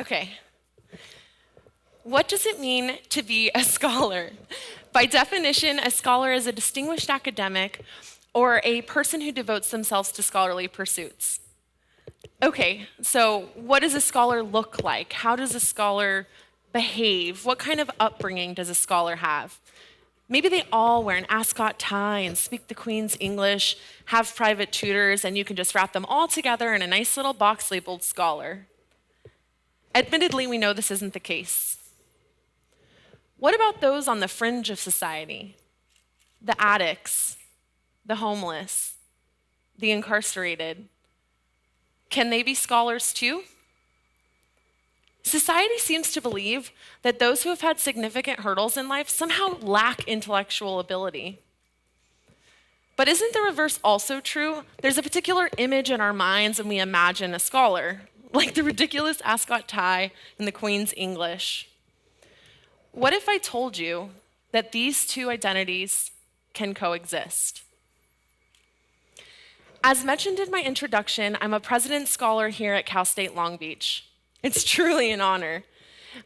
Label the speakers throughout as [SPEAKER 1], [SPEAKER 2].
[SPEAKER 1] Okay. What does it mean to be a scholar? By definition, a scholar is a distinguished academic or a person who devotes themselves to scholarly pursuits. Okay, so what does a scholar look like? How does a scholar behave? What kind of upbringing does a scholar have? Maybe they all wear an ascot tie and speak the Queen's English, have private tutors, and you can just wrap them all together in a nice little box labeled scholar. Admittedly, we know this isn't the case. What about those on the fringe of society? The addicts, the homeless, the incarcerated. Can they be scholars too? Society seems to believe that those who have had significant hurdles in life somehow lack intellectual ability. But isn't the reverse also true? There's a particular image in our minds when we imagine a scholar, like the ridiculous ascot tie and the Queen's English. What if I told you that these two identities can coexist? As mentioned in my introduction, I'm a President Scholar here at Cal State Long Beach. It's truly an honor.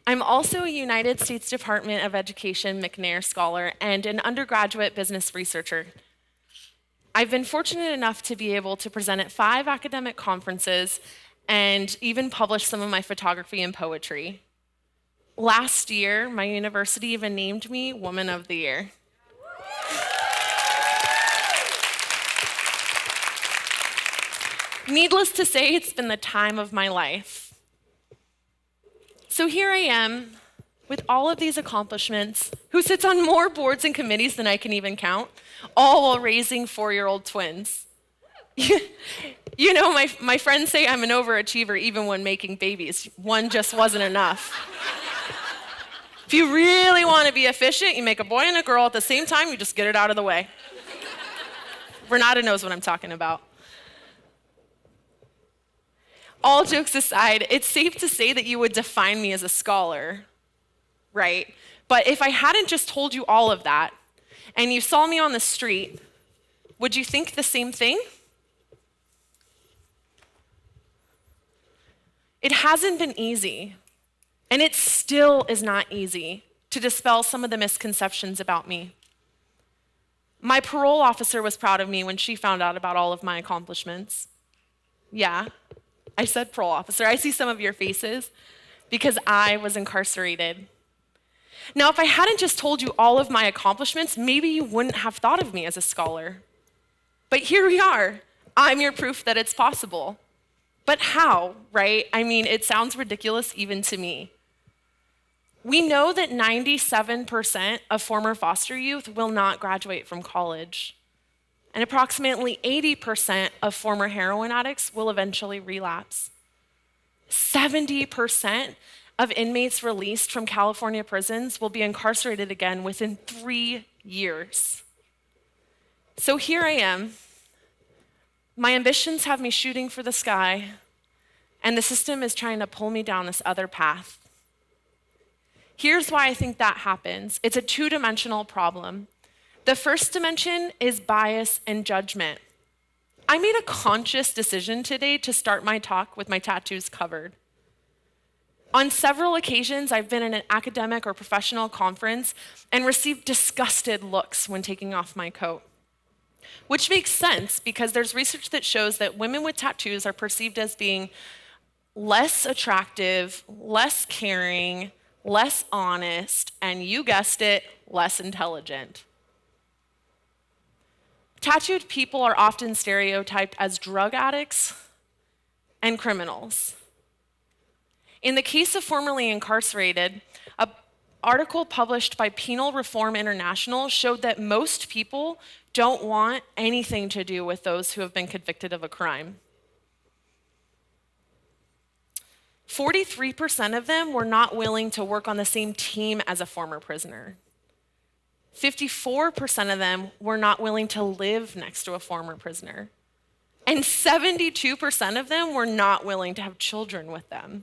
[SPEAKER 1] I'm also a United States Department of Education McNair Scholar and an undergraduate business researcher. I've been fortunate enough to be able to present at 5 academic conferences and even publish some of my photography and poetry. Last year, my university even named me Woman of the Year. Needless to say, it's been the time of my life. So here I am, with all of these accomplishments, who sits on more boards and committees than I can even count, all while raising 4-year-old twins. You know, my friends say I'm an overachiever even when making babies. One just wasn't enough. If you really want to be efficient, you make a boy and a girl at the same time, you just get it out of the way. Renata knows what I'm talking about. All jokes aside, it's safe to say that you would define me as a scholar, right? But if I hadn't just told you all of that, and you saw me on the street, would you think the same thing? It hasn't been easy. And it still is not easy to dispel some of the misconceptions about me. My parole officer was proud of me when she found out about all of my accomplishments. Yeah, I said parole officer. I see some of your faces because I was incarcerated. Now, if I hadn't just told you all of my accomplishments, maybe you wouldn't have thought of me as a scholar. But here we are. I'm your proof that it's possible. But how, right? I mean, it sounds ridiculous even to me. We know that 97% of former foster youth will not graduate from college, and approximately 80% of former heroin addicts will eventually relapse. 70% of inmates released from California prisons will be incarcerated again within 3 years. So here I am. My ambitions have me shooting for the sky, and the system is trying to pull me down this other path. Here's why I think that happens. It's a 2-dimensional problem. The first dimension is bias and judgment. I made a conscious decision today to start my talk with my tattoos covered. On several occasions, I've been in an academic or professional conference and received disgusted looks when taking off my coat. Which makes sense because there's research that shows that women with tattoos are perceived as being less attractive, less caring, less honest, and you guessed it, less intelligent. Tattooed people are often stereotyped as drug addicts and criminals. In the case of formerly incarcerated, an article published by Penal Reform International showed that most people don't want anything to do with those who have been convicted of a crime. 43% of them were not willing to work on the same team as a former prisoner. 54% of them were not willing to live next to a former prisoner. And 72% of them were not willing to have children with them.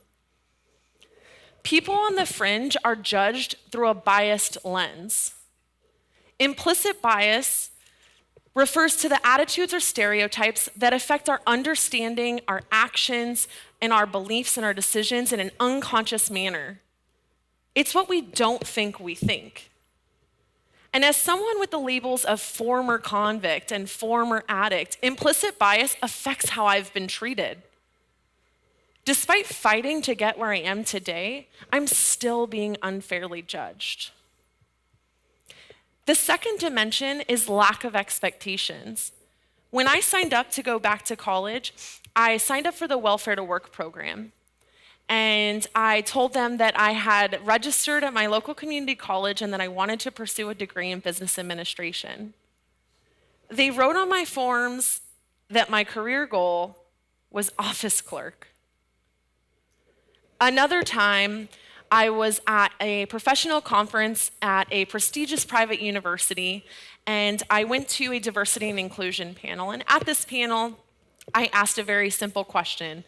[SPEAKER 1] People on the fringe are judged through a biased lens. Implicit bias refers to the attitudes or stereotypes that affect our understanding, our actions, in our beliefs and our decisions in an unconscious manner. It's what we don't think we think. And as someone with the labels of former convict and former addict, implicit bias affects how I've been treated. Despite fighting to get where I am today, I'm still being unfairly judged. The second dimension is lack of expectations. When I signed up to go back to college, I signed up for the Welfare to Work program. And I told them that I had registered at my local community college and that I wanted to pursue a degree in business administration. They wrote on my forms that my career goal was office clerk. Another time, I was at a professional conference at a prestigious private university, and I went to a diversity and inclusion panel. And at this panel, I asked a very simple question.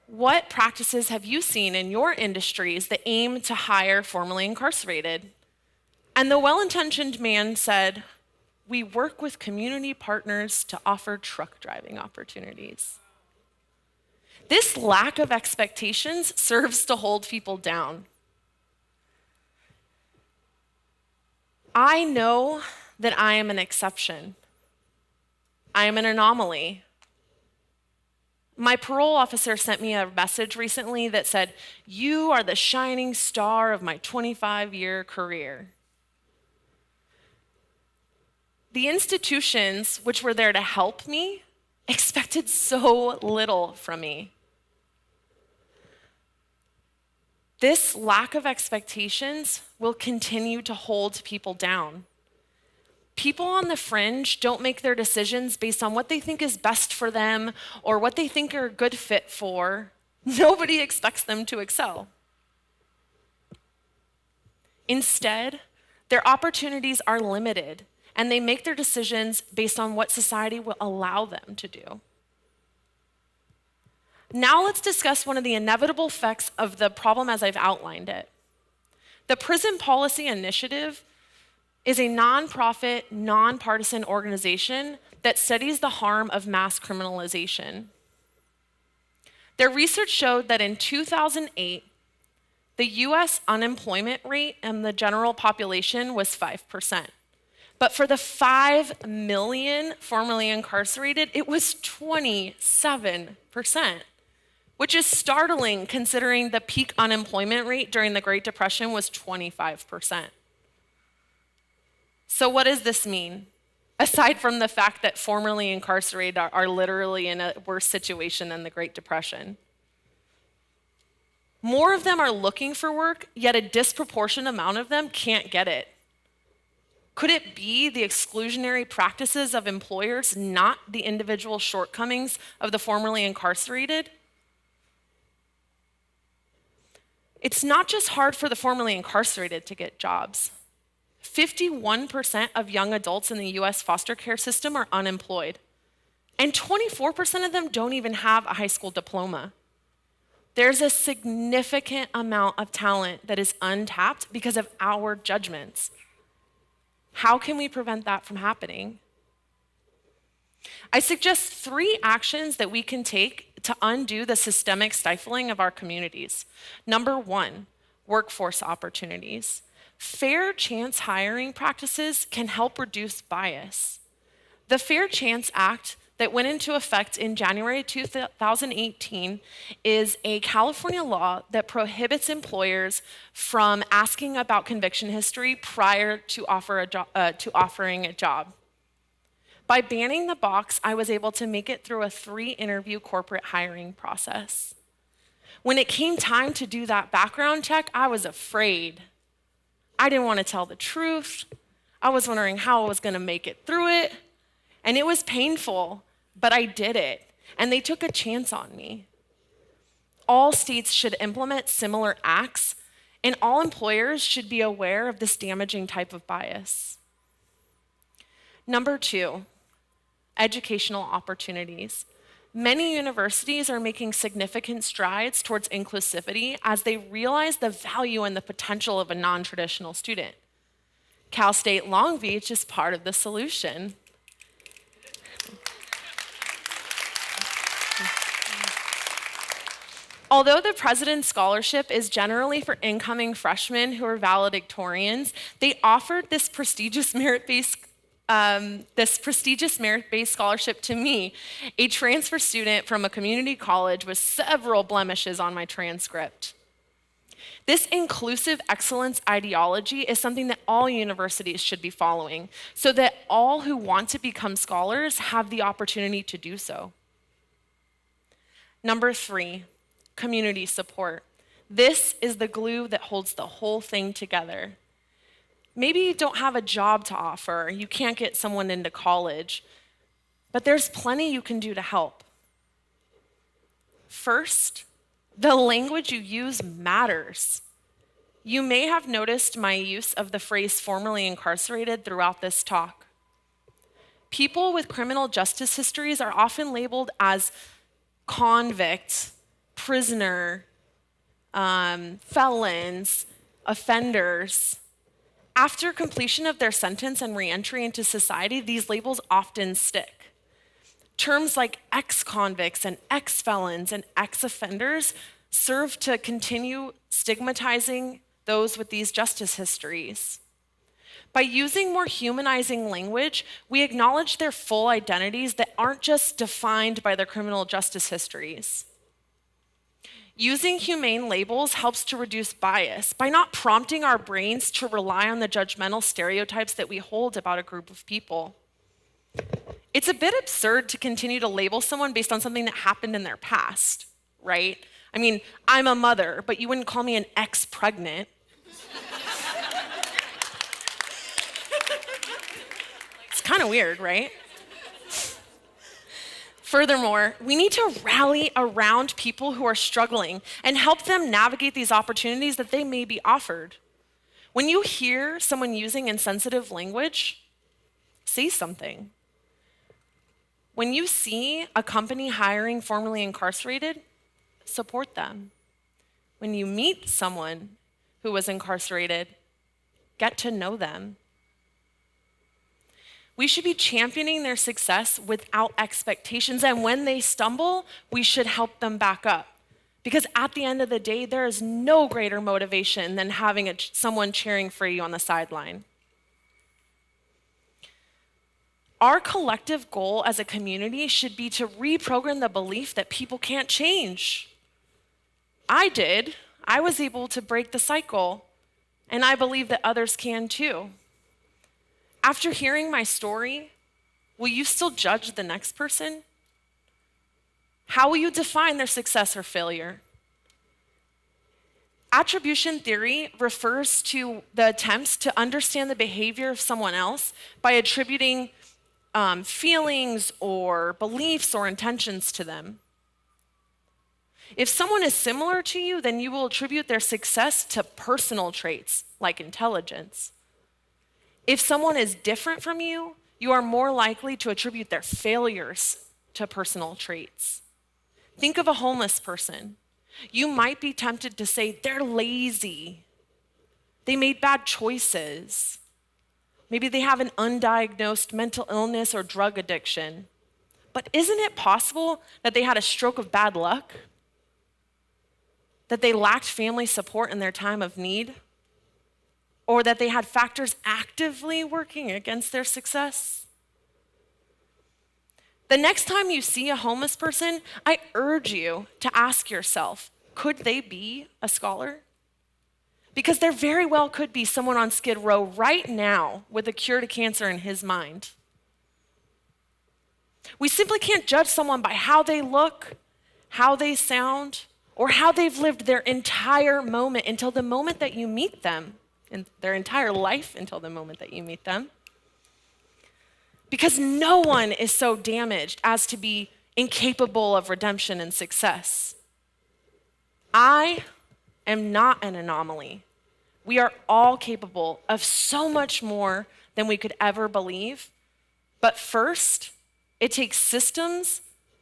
[SPEAKER 1] What practices have you seen in your industries that aim to hire formerly incarcerated? And the well-intentioned man said, we work with community partners to offer truck driving opportunities. This lack of expectations serves to hold people down. I know that I am an exception. I am an anomaly. My parole officer sent me a message recently that said, you are the shining star of my 25-year career. The institutions which were there to help me expected so little from me. This lack of expectations will continue to hold people down. People on the fringe don't make their decisions based on what they think is best for them or what they think are a good fit for. Nobody expects them to excel. Instead, their opportunities are limited, and they make their decisions based on what society will allow them to do. Now let's discuss one of the inevitable effects of the problem as I've outlined it. The Prison Policy Initiative is a nonprofit, nonpartisan organization that studies the harm of mass criminalization. Their research showed that in 2008, the US unemployment rate in the general population was 5%. But for the 5 million formerly incarcerated, it was 27%, which is startling considering the peak unemployment rate during the Great Depression was 25%. So what does this mean? Aside from the fact that formerly incarcerated are literally in a worse situation than the Great Depression. More of them are looking for work, yet a disproportionate amount of them can't get it. Could it be the exclusionary practices of employers, not the individual shortcomings of the formerly incarcerated? It's not just hard for the formerly incarcerated to get jobs. 51% of young adults in the US foster care system are unemployed, and 24% of them don't even have a high school diploma. There's a significant amount of talent that is untapped because of our judgments. How can we prevent that from happening? I suggest 3 actions that we can take to undo the systemic stifling of our communities. Number 1, workforce opportunities. Fair chance hiring practices can help reduce bias. The Fair Chance Act that went into effect in January 2018 is a California law that prohibits employers from asking about conviction history prior to offering a job. By banning the box, I was able to make it through a 3-interview corporate hiring process. When it came time to do that background check, I was afraid. I didn't want to tell the truth. I was wondering how I was going to make it through it. And it was painful, but I did it. And they took a chance on me. All states should implement similar acts, and all employers should be aware of this damaging type of bias. Number 2, educational opportunities. Many universities are making significant strides towards inclusivity as they realize the value and the potential of a non-traditional student. Cal State Long Beach is part of the solution. Although the President's Scholarship is generally for incoming freshmen who are valedictorians, they offered this prestigious merit-based scholarship to me, a transfer student from a community college with several blemishes on my transcript. This inclusive excellence ideology is something that all universities should be following, so that all who want to become scholars have the opportunity to do so. Number 3, community support. This is the glue that holds the whole thing together. Maybe you don't have a job to offer, you can't get someone into college, but there's plenty you can do to help. First, the language you use matters. You may have noticed my use of the phrase formerly incarcerated throughout this talk. People with criminal justice histories are often labeled as convict, prisoner, felons, offenders. After completion of their sentence and reentry into society, these labels often stick. Terms like ex-convicts and ex-felons and ex-offenders serve to continue stigmatizing those with these justice histories. By using more humanizing language, we acknowledge their full identities that aren't just defined by their criminal justice histories. Using humane labels helps to reduce bias by not prompting our brains to rely on the judgmental stereotypes that we hold about a group of people. It's a bit absurd to continue to label someone based on something that happened in their past, right? I mean, I'm a mother, but you wouldn't call me an ex-pregnant. It's kind of weird, right? Furthermore, we need to rally around people who are struggling and help them navigate these opportunities that they may be offered. When you hear someone using insensitive language, say something. When you see a company hiring formerly incarcerated, support them. When you meet someone who was incarcerated, get to know them. We should be championing their success without expectations, and when they stumble, we should help them back up. Because at the end of the day, there is no greater motivation than having someone cheering for you on the sideline. Our collective goal as a community should be to reprogram the belief that people can't change. I did. I was able to break the cycle, and I believe that others can too. After hearing my story, will you still judge the next person? How will you define their success or failure? Attribution theory refers to the attempts to understand the behavior of someone else by attributing feelings or beliefs or intentions to them. If someone is similar to you, then you will attribute their success to personal traits like intelligence. If someone is different from you, you are more likely to attribute their failures to personal traits. Think of a homeless person. You might be tempted to say they're lazy. They made bad choices. Maybe they have an undiagnosed mental illness or drug addiction. But isn't it possible that they had a stroke of bad luck? That they lacked family support in their time of need? Or that they had factors actively working against their success? The next time you see a homeless person, I urge you to ask yourself, could they be a scholar? Because there very well could be someone on Skid Row right now with a cure to cancer in his mind. We simply can't judge someone by how they look, how they sound, or how they've lived their entire moment until the moment that you meet them. In their entire life until the moment that you meet them. Because no one is so damaged as to be incapable of redemption and success. I am not an anomaly. We are all capable of so much more than we could ever believe. But first, it takes systems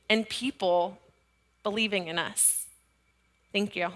[SPEAKER 1] and people believing in us. Thank you.